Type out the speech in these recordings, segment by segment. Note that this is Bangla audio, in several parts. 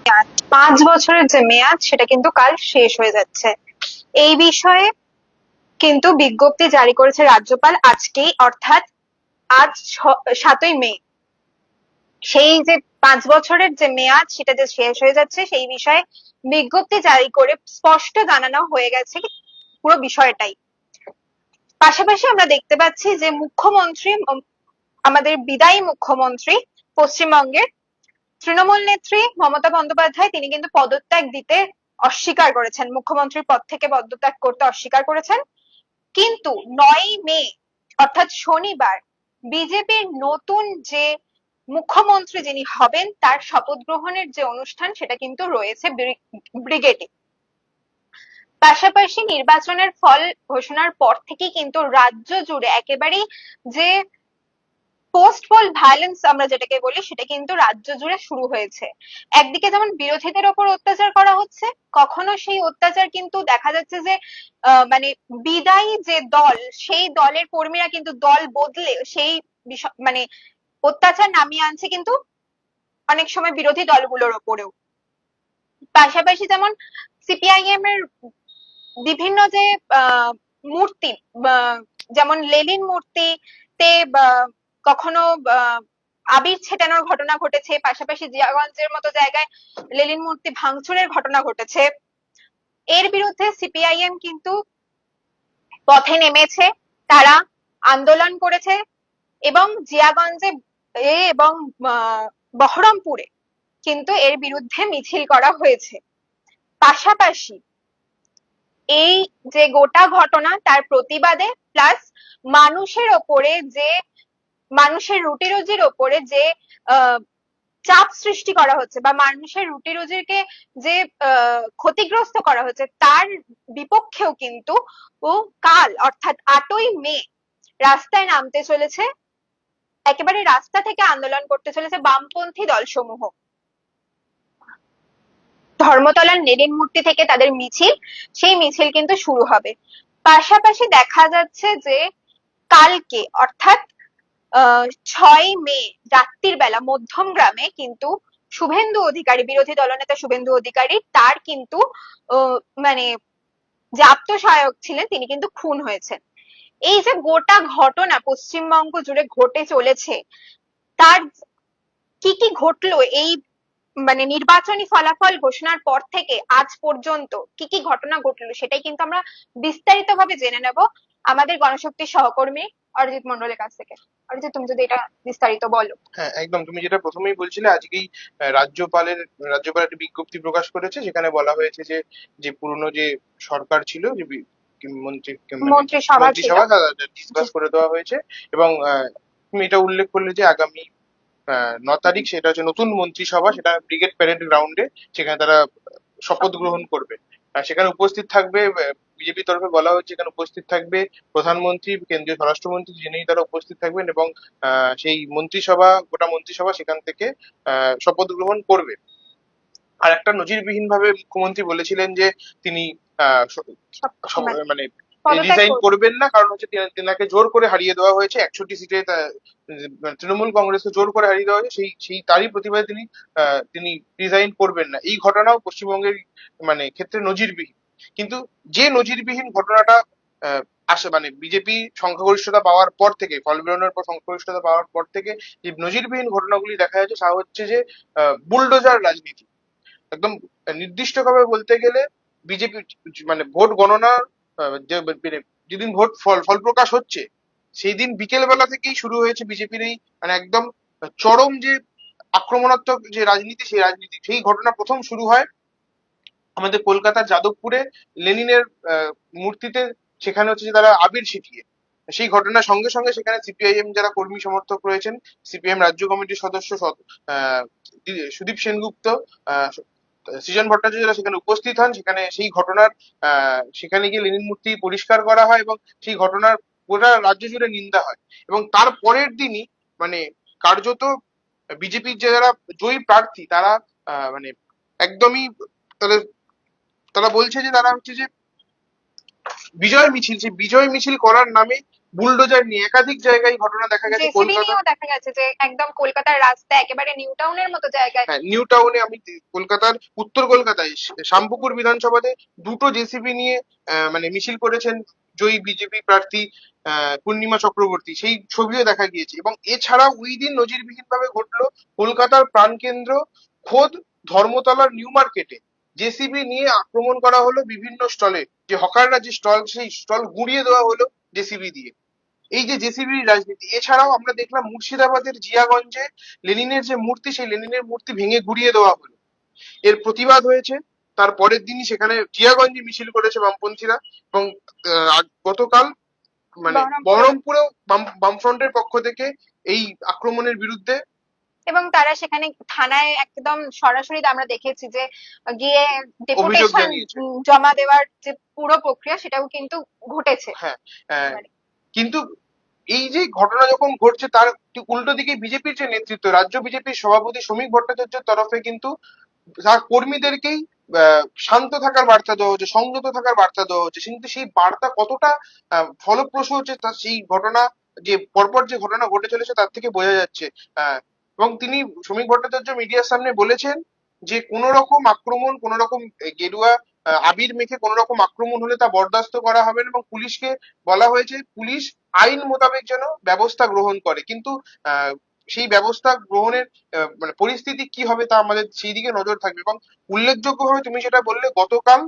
মেয়াদ, 5 বছরের যে মেয়াদ সেটা কিন্তু কাল শেষ হয়ে যাচ্ছে। এই বিষয়ে কিন্তু বিজ্ঞপ্তি জারি করেছে রাজ্যপাল আজকেই, অর্থাৎ আজ 7ই মে। সেই যে 5 বছরের যে মেয়াদ সেটা যে শেষ হয়ে যাচ্ছে সেই বিষয়ে বিজ্ঞপ্তি জারি করে স্পষ্ট জানানো হয়ে গেছে পুরো বিষয়টাই। পাশাপাশি আমরা দেখতে পাচ্ছি যে মুখ্যমন্ত্রী, আমাদের বিদায়ী মুখ্যমন্ত্রী পশ্চিমবঙ্গের তৃণমূল নেত্রী মমতা বন্দ্যোপাধ্যায়, তিনি কিন্তু পদত্যাগ দিতে অস্বীকার করেছেন, মুখ্যমন্ত্রীর পদ থেকে পদত্যাগ করতে অস্বীকার করেছেন। কিন্তু 9ই মে অর্থাৎ শনিবার বিজেপির নতুন যে মুখ্যমন্ত্রী যিনি হবেন তার শপথ গ্রহণের যে অনুষ্ঠান সেটা কিন্তু রয়েছে ব্রিগেডে। পাশাপাশি নির্বাচনের ফল ঘোষণার পর থেকেই কিন্তু রাজ্য জুড়ে একেবারেই যে পোস্ট পোল ভায়োলেন্স আমরা যেটাকে বলি সেটা কিন্তু রাজ্য জুড়ে শুরু হয়েছে। একদিকে যেমন বিরোধীদের ওপর অত্যাচার করা হচ্ছে, কখনো সেই অত্যাচার কিন্তু দেখা যাচ্ছে যে মানে বিদায়ী যে দল সেই দলের কর্মীরা কিন্তু দল বদলে সেই বিষয় মানে অত্যাচার নামিয়ে আনছে কিন্তু অনেক সময় বিরোধী দলগুলোর ওপরেও। পাশাপাশি যেমন সিপিআইএম এর বিভিন্ন যে মূর্তি, যেমন লেনিন মূর্তিতে কখনো আবির ছেটানোর ঘটনা ঘটেছে, পাশাপাশি জিয়াগঞ্জের মতো জায়গায় লেনিন মূর্তি ভাঙচুরের ঘটনা ঘটেছে। এর বিরুদ্ধে সিপিআইএম কিন্তু পথে নেমেছে, তারা আন্দোলন করেছে এবং জিয়াগঞ্জে এবং বহরমপুরে কিন্তু এর বিরুদ্ধে মিছিল করা হয়েছে। পাশাপাশি এই যে গোটা ঘটনা তার প্রতিবাদে প্লাস মানুষের ওপরে যে মানুষের রুটি রুজির ওপরে যে চাপ সৃষ্টি করা হচ্ছে বা মানুষের রুটি রুজিকে যে ক্ষতিগ্রস্ত করা হচ্ছে তার বিপক্ষেও কিন্তু কাল অর্থাৎ 8ই মে রাস্তায় নামতে চলেছে, একেবারে রাস্তা থেকে আন্দোলন করতে চলেছে বামপন্থী দলসমূহ। ধর্মতলার লেনিন মূর্তি থেকে তাদের মিছিল, সেই মিছিল কিন্তু শুরু হবে। পাশাপাশি দেখা যাচ্ছে যে কালকে অর্থাৎ 6ই মে রাত্রির বেলা মধ্যম গ্রামে কিন্তু শুভেন্দু অধিকারী, বিরোধী দলনেতা শুভেন্দু অধিকারী, তার কিন্তু মানে যে আত্মসহায়ক ছিলেন তিনি কিন্তু খুন হয়েছেন। এই যে গোটা ঘটনা পশ্চিমবঙ্গ জুড়ে ঘটে চলেছে, তার কি কি ঘটলো এই নির্বাচনী ফলাফল ঘোষণার পর থেকে আজ পর্যন্ত কি কি ঘটনা ঘটলো সেটাই কিন্তু আমরা বিস্তারিত ভাবে জেনে নেব আমাদের গণশক্তির সহকর্মী অরিজিৎ মন্ডলের কাছ থেকে। অরিজিৎ, তুমি যদি এটা বিস্তারিত বলো। হ্যাঁ, একদম। তুমি যেটা প্রথমেই বলছিলে, আজকেই রাজ্যপাল একটা বিজ্ঞপ্তি প্রকাশ করেছে, যেখানে বলা হয়েছে যে যে পুরনো যে সরকার ছিল, যে মন্ত্রিসভা ছিল, মন্ত্রিসভা ডিসবাস করে দেওয়া হয়েছে। এবং তুমি এটা উল্লেখ করলে যে আগামী 9 তারিখ সেটা হচ্ছে নতুন মন্ত্রিসভা, সেটা ব্রিগেড প্যারেড গ্রাউন্ডে, সেখানে তারা শপথ গ্রহণ করবে। সেখানে উপস্থিত থাকবে, বিজেপির তরফে বলা হচ্ছে এখানে উপস্থিত থাকবে প্রধানমন্ত্রী, কেন্দ্রীয় স্বরাষ্ট্রমন্ত্রী, যিনি তারা উপস্থিত থাকবেন এবং সেই গোটা মন্ত্রিসভা সেখান থেকে শপথ গ্রহণ করবে। আর একটা নজিরবিহীন ভাবে মুখ্যমন্ত্রী বলেছিলেন যে তিনি মানে রিজাইন করবেন না, কারণ হচ্ছে তেনাকে জোর করে হারিয়ে দেওয়া হয়েছে 61 সিটে, তৃণমূল কংগ্রেসকে জোর করে হারিয়ে দেওয়া হয়েছে, সেই তারই প্রতিবাদে তিনি রিজাইন করবেন না। এই ঘটনাও পশ্চিমবঙ্গের ক্ষেত্রে নজিরবিহীন। কিন্তু যে নজিরবিহীন ঘটনাটা বিজেপি সংখ্যাগরিষ্ঠতা পাওয়ার পর থেকে, ফল বেরোনোর পর সংখ্যাগরিষ্ঠতা পাওয়ার পর থেকে যে নজিরবিহীন ঘটনাগুলি দেখা যাচ্ছে, তা হচ্ছে যে বুলডোজার রাজনীতি। একদম নির্দিষ্টভাবে বলতে গেলে বিজেপি ভোট গণনা যেদিন ফল প্রকাশ হচ্ছে সেই দিন বিকেল বেলা থেকেই শুরু হয়েছে বিজেপির এই একদম চরম যে আক্রমণাত্মক যে রাজনীতি, সেই ঘটনা প্রথম শুরু হয় আমাদের কলকাতার যাদবপুরে লেনিনের মূর্তিতে, সেখানে হচ্ছে যে তারা আবির ছিটিয়ে। সেই ঘটনার সঙ্গে সঙ্গে সেখানে সিপিআইএম যারা কর্মী সমর্থক রয়েছেন, সিপিএম রাজ্য কমিটির সদস্য সুদীপ সেনগুপ্ত, সৃজন ভট্টাচার্য সেখানে উপস্থিত হন। সেখানে সেই ঘটনার সেখানে গিয়ে লেনিন মূর্তি পরিষ্কার করা হয় এবং সেই ঘটনার গোটা রাজ্য জুড়ে নিন্দা হয়। এবং তার পরের দিনই কার্যত বিজেপির যারা জয়ী প্রার্থী, তারা একদমই তাদের তারা বলছে যে তারা হচ্ছে যে বিজয় মিছিল, সেই বিজয় মিছিল করার নামে বুলডোজার নিয়ে একাধিক জায়গায় ঘটনা দেখা গেছে জেসিবি কলকাতা। নিয়েও দেখা গেছে যে একদম কলকাতার রাস্তায় একেবারে নিউ টাউনের মতো জায়গায়। হ্যাঁ, নিউ টাউনে আমি কলকাতার উত্তর কলকাতায় শ্যামপুকুর বিধানসভাতে দুটো জেসিবি নিয়ে মানে মিছিল করেছেন জয়ী বিজেপি প্রার্থী পূর্ণিমা চক্রবর্তী, সেই ছবিও দেখা গিয়েছে। এবং এছাড়াও ওই দিন নজিরবিহীন ভাবে ঘটলো কলকাতার প্রাণকেন্দ্র খোদ ধর্মতলার নিউ মার্কেটে জেসিবি নিয়ে আক্রমণ করা হলো বিভিন্ন স্টলে, যে হকাররা যে স্টল, সেই স্টল গুঁড়িয়ে দেওয়া হলো জেসিবি দিয়ে। এই যে জেসিবির রাজনীতি। এছাড়াও আমরা দেখলাম মুর্শিদাবাদের জিয়াগঞ্জে লেনিনের যে মূর্তি, সেই লেনিনের মূর্তি ভেঙে গুঁড়িয়ে দেওয়া হলো, এর প্রতিবাদ হয়েছে। তার পরের দিনই সেখানে জিয়াগঞ্জে মিছিল করেছে বামপন্থীরা। এবং গতকাল মানে বহরমপুরে। বহরমপুরেও বামফ্রন্টের পক্ষ থেকে এই আক্রমণের বিরুদ্ধে এবং তারা সেখানে থানায় একদম সরাসরি আমরা দেখেছি যে গিয়ে অভিযোগ ডেপুটেশন জানিয়েছে। জমা দেওয়ার যে পুরো প্রক্রিয়া সেটাও কিন্তু ঘটেছে। হ্যাঁ, আহ, মানে কিন্তু এই যে ঘটনা যখন ঘটছে তার ঠিক উল্টো দিকে বিজেপির যে নেতৃত্ব, রাজ্য বিজেপির সভাপতি শ্রমিক ভট্টাচার্যের তরফে কিন্তু তার কর্মীদেরকেই শান্ত থাকার বার্তা দেওয়া হচ্ছে, সংযত থাকার বার্তা দেওয়া হচ্ছে। কিন্তু সেই বার্তা কতটা ফলপ্রসূ হচ্ছে তা সেই ঘটনা, যে পরপর যে ঘটনা ঘটে চলেছে তার থেকে বোঝা যাচ্ছে। আহ, এবং তিনি, শ্রমিক ভট্টাচার্য, মিডিয়ার সামনে বলেছেন যে কোনো রকম আক্রমণ, কোনো রকম গেরুয়া আবির মেখে কোনো রকম আক্রমণ হলে তা বরদাস্ত করা হবে না। এবং পুলিশকে বলা হয়েছে পুলিশ আইন মোতাবেক যেন ব্যবস্থা গ্রহণ করে। কিন্তু আহ সেই ব্যবস্থা গ্রহণের মানে পরিস্থিতি কি হবে তা আমাদের সেই দিকে নজর থাকবে। এবং উল্লেখযোগ্যভাবে তুমি যেটা বললে, গতকাল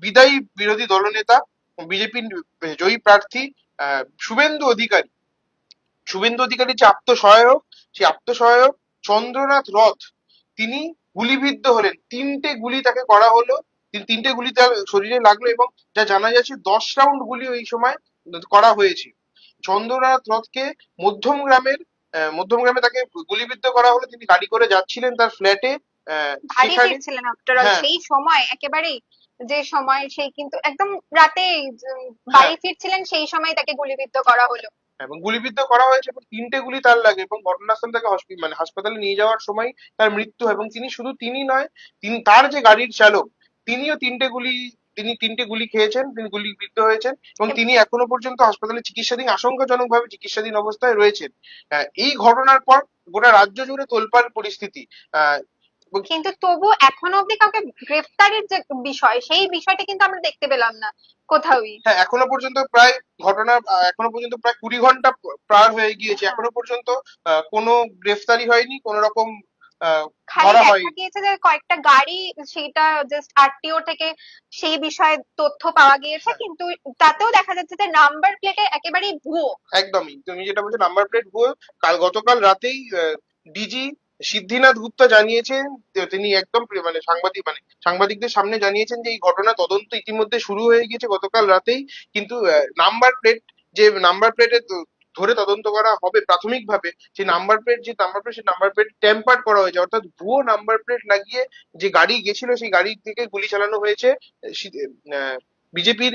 বিদায়ী বিরোধী দলনেতা বিজেপির জয়ী প্রার্থী শুভেন্দু অধিকারী, শুভেন্দু অধিকারীর যে আত্মসহায়ক, সেই আত্মসহায়ক চন্দ্রনাথ রথ, তিনি গুলিবিদ্ধ হলেন। তিনটে গুলি তাকে করা হলো, তিনটে গুলি তার শরীরে লাগলো। এবং যা জানা যাচ্ছে 10 রাউন্ড গুলি ওই সময় করা হয়েছে। চন্দ্রনাথ রথকে মধ্যমগ্রামে তাকে গুলিবিদ্ধ করা হলো। তিনি গাড়ি করে যাচ্ছিলেন তার ফ্ল্যাটে, বাড়ি সেখানে। ফিরছিলেন আফটার অল হ্যাঁ, সেই সময় একেবারেই, যে সময় সেই কিন্তু একদম রাতে হ্যাঁ, বাড়ি ফিরছিলেন সেই সময় তাকে গুলিবিদ্ধ করা হলো। এবং গুলিবিদ্ধ করা হয়েছে এবং তিনটে গুলি তার লাগে। এবং ঘটনাস্থলে তাকে মানে হাসপাতালে নিয়ে যাওয়ার সময় তার মৃত্যু হয়। এবং তিনি নয়, তিনি তার যে গাড়ির চালক, তিনিও তিনটে গুলি খেয়েছেন, তিনি গুলিবিদ্ধ হয়েছেন। এবং তিনি এখনো পর্যন্ত হাসপাতালে চিকিৎসাধীন, আশঙ্কাজনক ভাবে চিকিৎসাধীন অবস্থায় রয়েছেন। এই ঘটনার পর গোটা রাজ্য জুড়ে তোলপাড় পরিস্থিতি। আহ এবং কিন্তু তবু এখনো অব্দি কাউকে গ্রেফতারের যে বিষয় সেই বিষয়টা কিন্তু আমরা দেখতে পেলাম না কোথাওই। হ্যাঁ, এখনো পর্যন্ত প্রায় 20 ঘন্টা পার হয়ে গিয়েছে, হ্যাঁ, এখনো পর্যন্ত কোনো গ্রেফতারি হয়নি, কোনো রকম খালি ধরা দেখা হয়নি। গিয়েছে যে কয়েকটা গাড়ি সেটা জাস্ট আরটিও থেকে সেই বিষয়ে তথ্য পাওয়া গিয়েছে, হ্যাঁ, কিন্তু তাতেও দেখা যাচ্ছে যে নাম্বার প্লেটে একেবারেই ভুয়ো। একদমই তুমি যেটা বলছো নাম্বার প্লেট ভুয়ো। গতকাল রাতেই ডিজি সিদ্ধিনাথ গুপ্তা জানিয়েছেন যে তিনি একদম সাংবাদিকদের সামনে জানিয়েছেন যে এই ঘটনা তদন্ত ইতিমধ্যে শুরু হয়ে গিয়েছে গতকাল রাতেই। কিন্তু নাম্বার প্লেট, যে নাম্বার প্লেটে ধরে তদন্ত করা হবে প্রাথমিকভাবে, সেই নাম্বার প্লেট টেম্পার করা হয়েছে, অর্থাৎ ভুয়ো নাম্বার প্লেট লাগিয়ে যে গাড়ি গেছিল সেই গাড়ি থেকে গুলি চালানো হয়েছে বিজেপির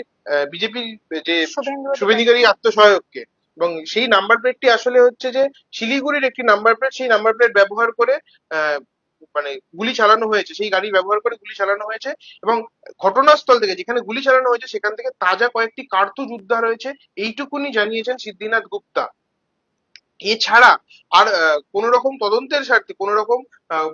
বিজেপির যে শুভেন্দু অধিকারী। শুভেন্দুকারী আত্মসহায়ককে। এবং সেই নাম্বার প্লেটটি আসলে হচ্ছে যে শিলিগুড়ির একটি নাম্বার প্লেট, সেই নাম্বার প্লেট ব্যবহার করে আহ, মানে গুলি চালানো হয়েছে, সেই গাড়ি ব্যবহার করে গুলি চালানো হয়েছে। এবং ঘটনাস্থল থেকে, যেখানে গুলি চালানো হয়েছে, সেখান থেকে তাজা কয়েকটি কার্তুজ উদ্ধার হয়েছে, এইটুকুনি জানিয়েছেন সিদ্ধিনাথ গুপ্তা। এছাড়া আর কোন রকম তদন্তের স্বার্থে কোন রকম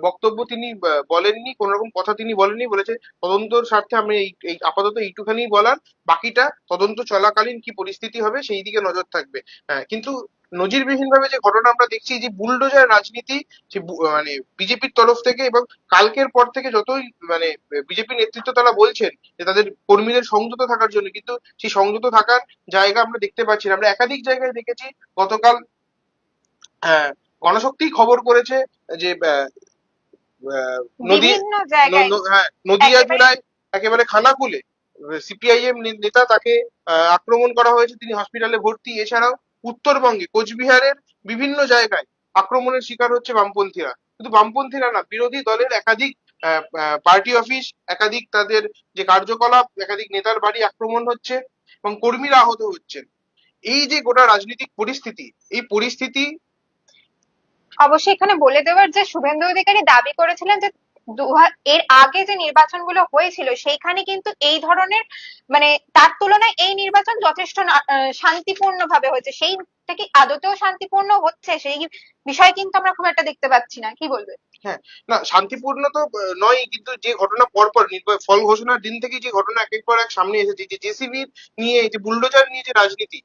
বক্তব্য তিনি বলেননি, কোন রকম কথা তিনি বলেননি। বলেছে তদন্তর স্বার্থে আমি এই আপাতত এইটুখানি বলার, বাকিটা তদন্ত চলাকালীন কি পরিস্থিতি হবে সেই দিকে নজর থাকবে। কিন্তু নজিরবিহীন ভাবে যে ঘটনা আমরা দেখছি, যে বুলডোজার রাজনীতি, মানে বিজেপির তরফ থেকে। এবং কালকের পর থেকে যতই মানে বিজেপি নেতৃত্ব তারা বলছেন যে তাদের কর্মীদের সংযত থাকার জন্য, কিন্তু সেই সংযত থাকার জায়গা আমরা দেখতে পাচ্ছি না। আমরা একাধিক জায়গায় দেখেছি গতকাল গণশক্তি খবর করেছে যে আহ, নদী বিভিন্ন জায়গায় হ্যাঁ, নদিয়া একেবারে জেলায় একেবারে খানাকুলে সিপিআইএম নেতা, তাকে আক্রমণ করা হয়েছে, তিনি হসপিটালে ভর্তি। এছাড়াও উত্তরবঙ্গে কোচবিহারের বিভিন্ন জায়গায় আক্রমণের শিকার হচ্ছে বামপন্থীরা। শুধু বামপন্থীরা না, বিরোধী দলের একাধিক পার্টি অফিস, একাধিক তাদের যে কার্যকলাপ, একাধিক নেতার বাড়ি আক্রমণ হচ্ছে এবং কর্মীরা আহত হচ্ছেন। এই যে গোটা রাজনৈতিক পরিস্থিতি, এই পরিস্থিতি। অবশ্যই এখানে বলে দেওয়ার যে শুভেন্দু অধিকারী দাবি করেছিলেন যে এর আগে যে নির্বাচনগুলো হয়েছিল সেইখানে কিন্তু এই ধরনের মানে তার তুলনায় এই নির্বাচন যথেষ্ট শান্তিপূর্ণ ভাবে হয়েছে। সেইটা কি আদতেও শান্তিপূর্ণ হচ্ছে সেই বিষয় কিন্তু আমরা খুব একটা দেখতে পাচ্ছি না, কি বলবে? হ্যাঁ, না শান্তিপূর্ণ তো নয়, কিন্তু যে ঘটনা পরপর ফল ঘোষণার দিন থেকে যে ঘটনা একের পর এক সামনে এসেছে, যে জেসিবি নিয়ে, এই যে বুলডোজার নিয়ে যে রাজনীতি,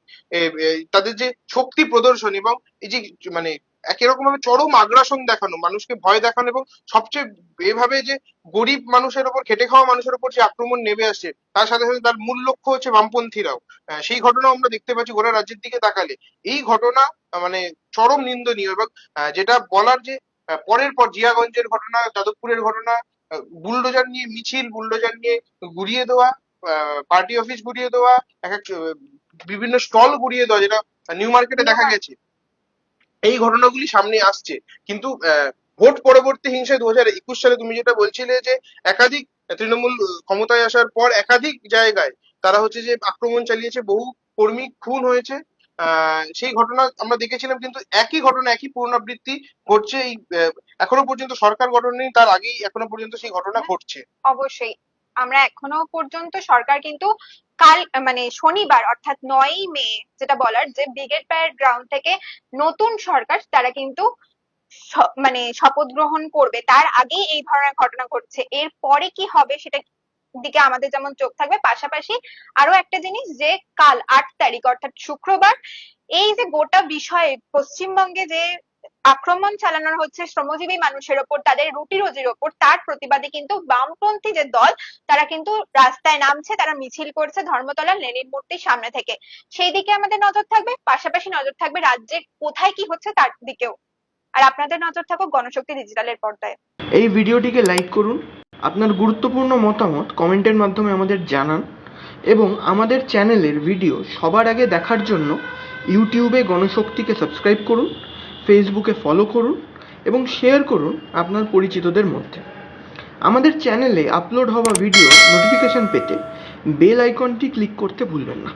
তাদের যে শক্তি প্রদর্শন এবং এই যে মানে একই রকম ভাবে চরম আগ্রাসন দেখানো, মানুষকে ভয় দেখানো, এবং সবচেয়ে এভাবে যে গরিব মানুষের ওপর, খেটে খাওয়া মানুষের ওপর যে আক্রমণ নেমে আসছে, তার সাথে সাথে তার মূল লক্ষ্য হচ্ছে বামপন্থীরাও। সেই ঘটনাও আমরা দেখতে পাচ্ছি গোটা রাজ্যের দিকে তাকালে। এই ঘটনা মানে চরম নিন্দনীয়, এবং যেটা বলার যে পরের পর জিয়াগঞ্জের ঘটনা, যাদবপুরের ঘটনা, বুলডোজার নিয়ে মিছিল, বুলডোজার নিয়ে গুড়িয়ে দেওয়া, পার্টি অফিস গুড়িয়ে দেওয়া, এক এক বিভিন্ন স্টল গুড়িয়ে দেওয়া, যেটা নিউ মার্কেটে দেখা গেছে, এই ঘটনাগুলি সামনে আসছে। কিন্তু ভোট পরবর্তী হিংসায় 2021 সালে তুমি যেটা বলছিলে যে একাধিক তৃণমূল ক্ষমতায় আসার পর একাধিক জায়গায় তারা হচ্ছে যে আক্রমণ চালিয়েছে, বহু কর্মী খুন হয়েছে, সেই ঘটনা আমরা দেখেছিলাম। কিন্তু একই ঘটনা, একই পুনরাবৃত্তি ঘটছে এই এখনো পর্যন্ত সরকার গঠন নেই তার আগেই এখনো পর্যন্ত সেই ঘটনা ঘটছে। অবশ্যই আমরা এখনো পর্যন্ত সরকার কিন্তু কাল মানে শনিবার অর্থাৎ 9ই মে যেটা বলার যে ব্রিগেড প্যারেড গ্রাউন্ড থেকে নতুন সরকার তারা কিন্তু মানে শপথ গ্রহণ করবে, তার আগেই এই ধরনের ঘটনা ঘটছে। এর পরে কি হবে সেটা দিকে আমাদের যেমন চোখ থাকবে, পাশাপাশি আরো একটা জিনিস যে কাল 8 তারিখ অর্থাৎ শুক্রবার এই যে গোটা বিষয়ে পশ্চিমবঙ্গে যে আক্রমণ চালানো হচ্ছে শ্রমজীবী মানুষের ওপর, তাদের রুটি রুজির ওপর, তার প্রতিবাদে কিন্তু বামপন্থী যে দল তারা কিন্তু রাস্তায় নামছে, তারা মিছিল করছে ধর্মতলা লেনিন মূর্তির সামনে থেকে। সেই দিকে আমাদের নজর থাকবে, পাশাপাশি নজর থাকবে রাজ্যে কোথায় কি হচ্ছে তার দিকেও। আর আপনাদের নজর থাকুক গণশক্তি ডিজিটালের পর্দায়। এই ভিডিওটিকে লাইক করুন, আপনার গুরুত্বপূর্ণ মতামত কমেন্টের মাধ্যমে আমাদের জানান, এবং আমাদের চ্যানেলের ভিডিও সবার আগে দেখার জন্য ইউটিউবে গণশক্তিকে সাবস্ক্রাইব করুন, ফেসবুকে ফলো করুন এবং শেয়ার করুন আপনার পরিচিতদের মধ্যে। আমাদের চ্যানেলে আপলোড হওয়া ভিডিও নোটিফিকেশন পেতে বেল আইকনটি ক্লিক করতে ভুলবেন না।